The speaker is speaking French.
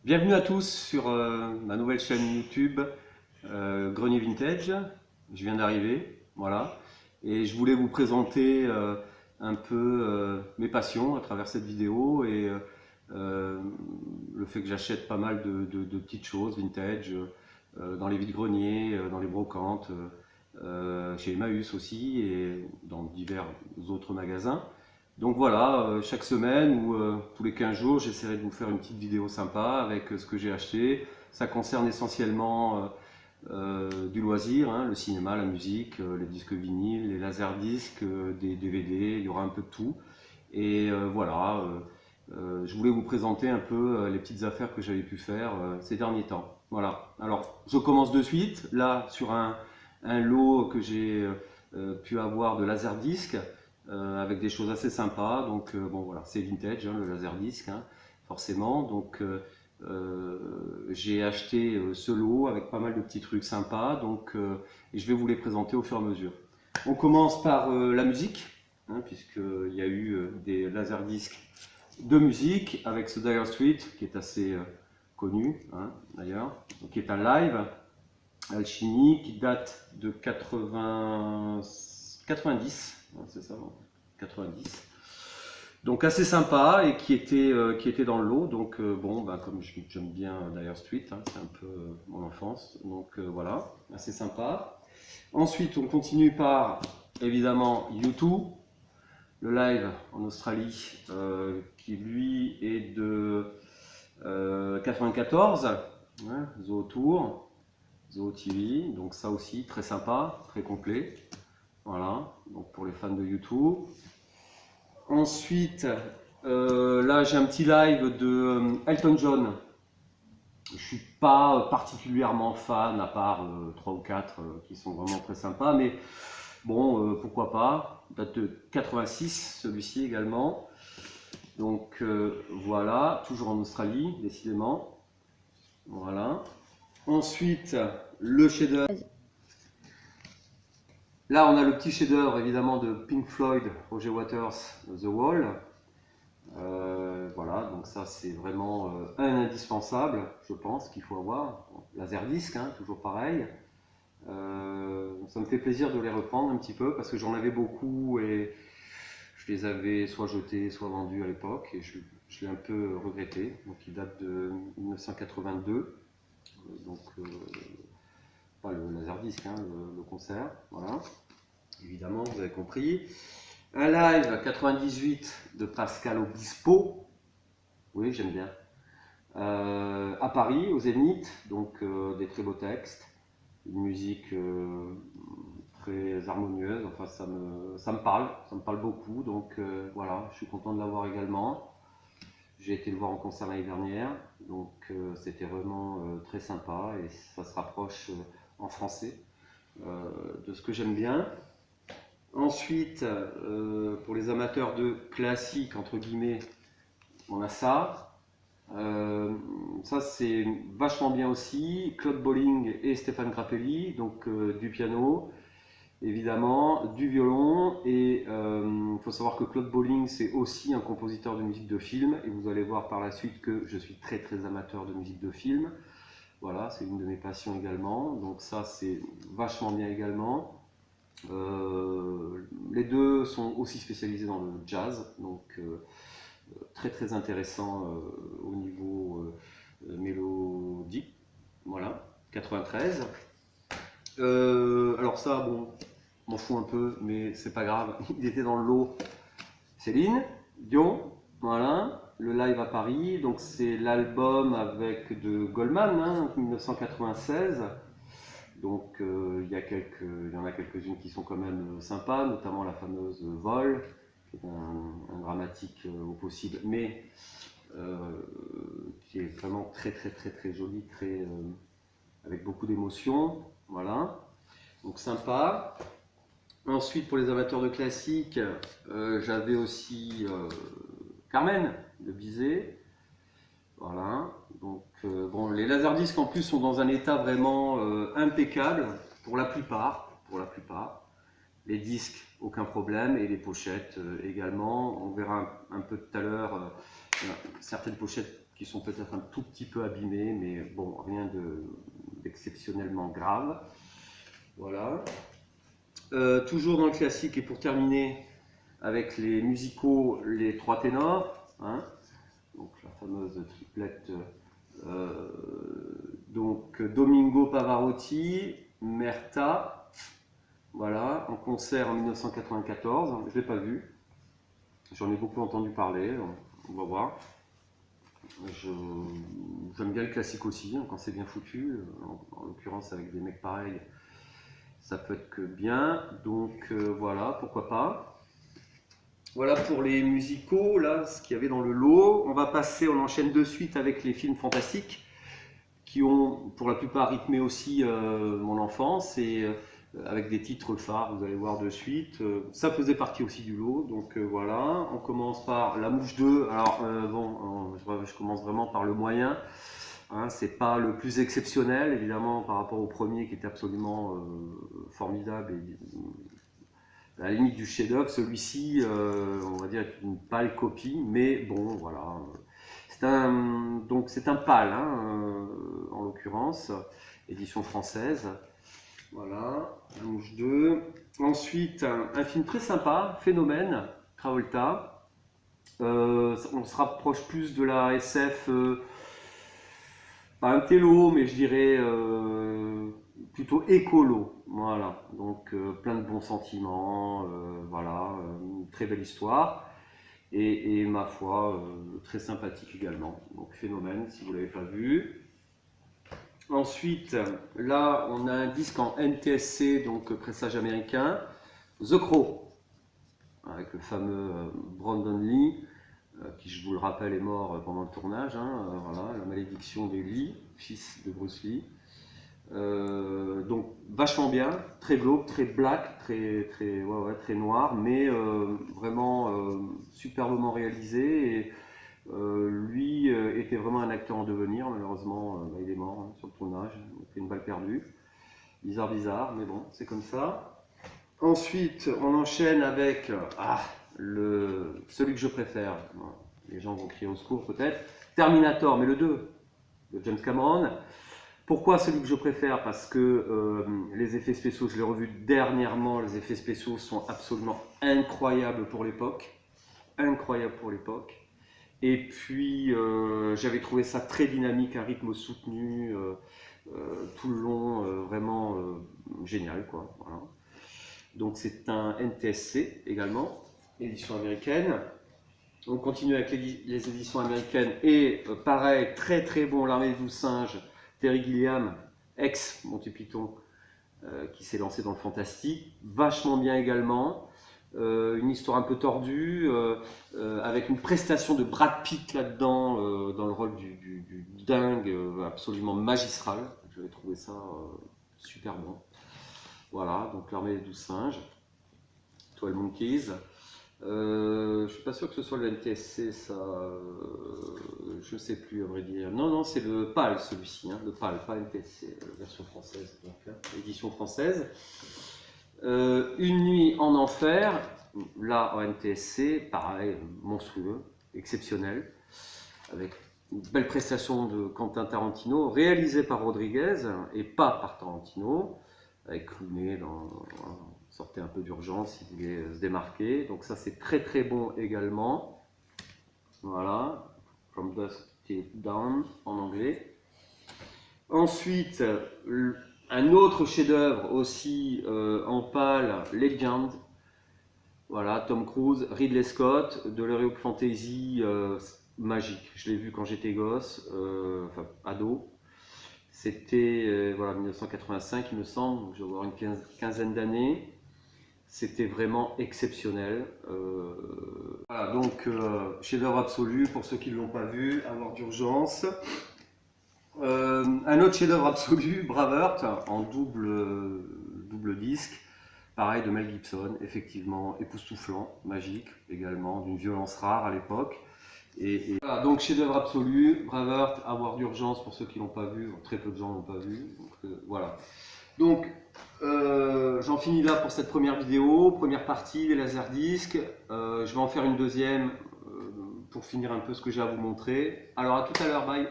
Bienvenue à tous sur ma nouvelle chaîne YouTube Grenier Vintage. Je viens d'arriver, voilà, et je voulais vous présenter un peu mes passions à travers cette vidéo et le fait que j'achète pas mal de petites choses vintage dans les vides-greniers, dans les brocantes, chez Emmaüs aussi et dans divers autres magasins. Donc voilà, chaque semaine ou tous les 15 jours, j'essaierai de vous faire une petite vidéo sympa avec ce que j'ai acheté. Ça concerne essentiellement du loisir, hein, le cinéma, la musique, les disques vinyles, les laserdiscs, des DVD, il y aura un peu de tout. Et voilà, je voulais vous présenter un peu les petites affaires que j'avais pu faire ces derniers temps. Voilà, alors je commence de suite, là sur un lot que j'ai pu avoir de laserdiscs. Avec des choses assez sympas. Donc bon voilà, c'est vintage, hein, le laserdisc, hein, forcément. Donc j'ai acheté ce lot avec pas mal de petits trucs sympas. Donc et je vais vous les présenter au fur et à mesure. On commence par la musique, hein, puisqu'il y a eu des laserdiscs de musique avec ce Dire Straits qui est assez connu, hein, d'ailleurs, qui est un live Alchimie qui date de 90, hein, c'est ça, 90. Donc assez sympa et qui était dans le lot. Donc bon, bah, comme j'aime bien Dire Straits, hein, c'est un peu mon enfance. Donc voilà, assez sympa. Ensuite, on continue par évidemment U2, le live en Australie, qui lui est de 94, hein, Zoo Tour. Zoo TV, donc ça aussi très sympa, très complet. Voilà, donc pour les fans de YouTube. Ensuite, là j'ai un petit live de Elton John. Je suis pas particulièrement fan, à part 3 ou 4 qui sont vraiment très sympas, mais bon, pourquoi pas. Date de 86, celui-ci également. Donc voilà, toujours en Australie, décidément. Voilà. Ensuite, le chef-d'œuvre. Là, on a le petit chef-d'œuvre évidemment de Pink Floyd, Roger Waters, The Wall. Voilà, donc ça c'est vraiment un indispensable, je pense, qu'il faut avoir. Laserdisc, hein, toujours pareil. Ça me fait plaisir de les reprendre un petit peu parce que j'en avais beaucoup et je les avais soit jetés, soit vendus à l'époque et je l'ai un peu regretté. Donc il date de 1982. Donc pas le laserdisc, hein, le concert, voilà. Évidemment, vous avez compris. Un live 98 de Pascal Obispo, oui, j'aime bien. À Paris, au Zénith, donc des très beaux textes, une musique très harmonieuse, enfin ça me parle beaucoup, donc voilà, je suis content de l'avoir également. J'ai été le voir en concert l'année dernière, donc c'était vraiment très sympa et ça se rapproche en français de ce que j'aime bien. Ensuite, pour les amateurs de classique, entre guillemets, on a ça. Ça, c'est vachement bien aussi. Claude Bolling et Stéphane Grappelli, donc du piano, évidemment, du violon. Et il faut savoir que Claude Bolling, c'est aussi un compositeur de musique de film. Et vous allez voir par la suite que je suis très très amateur de musique de film. Voilà, c'est une de mes passions également. Donc ça, c'est vachement bien également. Les deux sont aussi spécialisés dans le jazz, donc très très intéressant au niveau mélodique. Voilà, 93. Alors ça, bon, m'en fous un peu, mais c'est pas grave. Il était dans le lot. Céline Dion, voilà, le live à Paris. Donc c'est l'album avec de Goldman, hein, 1996. Donc il y en a quelques-unes qui sont quand même sympas, notamment la fameuse Vol, qui est un dramatique au possible, mais qui est vraiment très très très très joli, avec beaucoup d'émotion. Voilà, donc sympa. Ensuite, pour les amateurs de classique, j'avais aussi Carmen de Bizet. Voilà, donc bon, les laserdiscs en plus sont dans un état vraiment impeccable pour la plupart, Les disques, aucun problème, et les pochettes également. On verra un peu tout à l'heure certaines pochettes qui sont peut-être un tout petit peu abîmés, mais bon, rien d'exceptionnellement grave. Voilà. Toujours dans le classique, et pour terminer avec les musicaux, les trois ténors, hein, donc la fameuse triplette, donc Domingo Pavarotti, Merta, voilà, en concert en 1994, je ne l'ai pas vu, j'en ai beaucoup entendu parler, on va voir. J'aime bien le classique aussi, hein, quand c'est bien foutu, en l'occurrence avec des mecs pareils, ça peut être que bien, donc voilà, pourquoi pas. Voilà pour les musicaux, là, ce qu'il y avait dans le lot. On enchaîne de suite avec les films fantastiques, qui ont pour la plupart rythmé aussi mon enfance, et avec des titres phares, vous allez voir de suite. Ça faisait partie aussi du lot, donc voilà. On commence par La Mouche 2. Alors je commence vraiment par le moyen. Hein, c'est pas le plus exceptionnel, évidemment, par rapport au premier qui était absolument formidable et à la limite du chef-d'œuvre. Celui-ci, on va dire, est une pâle copie, mais bon, voilà. C'est un pâle, hein, en l'occurrence, édition française. Voilà, La Mouche 2. Ensuite, un film très sympa, Phénomène, Travolta. On se rapproche plus de la SF, pas un télo, mais je dirais plutôt écolo. Voilà, donc plein de bons sentiments, voilà, une très belle histoire. Et ma foi, très sympathique également. Donc Phénomène, si vous ne l'avez pas vu. Ensuite, là, on a un disque en NTSC, donc pressage américain, The Crow, avec le fameux Brandon Lee, qui, je vous le rappelle, est mort pendant le tournage. Hein, voilà, la malédiction des Lee, fils de Bruce Lee. Donc vachement bien, très glauque, très black, très noir, mais vraiment superbement réalisé. Et lui était vraiment un acteur en devenir. Malheureusement, il est mort, hein, sur le tournage, il a fait une balle perdue. Bizarre, mais bon, c'est comme ça. Ensuite, on enchaîne avec celui que je préfère. Les gens vont crier au secours peut-être. Terminator, mais le 2 de James Cameron. Pourquoi celui que je préfère? Parce que les effets spéciaux, je l'ai revu dernièrement, les effets spéciaux sont absolument incroyables pour l'époque. Incroyables pour l'époque. Et puis, j'avais trouvé ça très dynamique, un rythme soutenu, tout le long, vraiment génial, quoi. Voilà. Donc c'est un NTSC également, édition américaine. On continue avec les éditions américaines, et pareil, très très bon, L'Armée des 12 singes, Terry Gilliam, ex Monty Python, qui s'est lancé dans le fantastique, vachement bien également. Une histoire un peu tordue, avec une prestation de Brad Pitt là-dedans, dans le rôle du dingue, absolument magistral. J'avais trouvé ça super bon. Voilà, donc L'Armée des 12 singes, 12 Monkeys. Je ne suis pas sûr que ce soit le NTSC, ça. Je ne sais plus, à vrai dire. Non, c'est le PAL, celui-ci, hein, le PAL, pas NTSC, version française, donc, hein, édition française. Une nuit en enfer, là en NTSC, pareil, monstrueux, exceptionnel, avec une belle prestation de Quentin Tarantino, réalisé par Rodriguez et pas par Tarantino, avec Clooney sortait un peu d'urgence, il voulait se démarquer, donc ça c'est très très bon également. Voilà, From Dusk Till Dawn en anglais. Ensuite, un autre chef-d'œuvre aussi en pâle, Legend. Voilà, Tom Cruise, Ridley Scott, de l'Heroic Fantasy, magique. Je l'ai vu quand j'étais gosse, enfin ado. C'était voilà, 1985, il me semble, donc je vais avoir une quinzaine d'années. C'était vraiment exceptionnel. Voilà, donc chef-d'œuvre absolu pour ceux qui ne l'ont pas vu, avoir d'urgence. Un autre chef-d'œuvre absolu, Braveheart, en double disque, pareil de Mel Gibson, effectivement époustouflant, magique également, d'une violence rare à l'époque. Et voilà, donc chef-d'œuvre absolu, Braveheart, avoir d'urgence pour ceux qui l'ont pas vu, très peu de gens l'ont pas vu. Donc, voilà. Donc j'en finis là pour cette première vidéo, première partie des laserdiscs. Je vais en faire une deuxième pour finir un peu ce que j'ai à vous montrer. Alors à tout à l'heure, bye.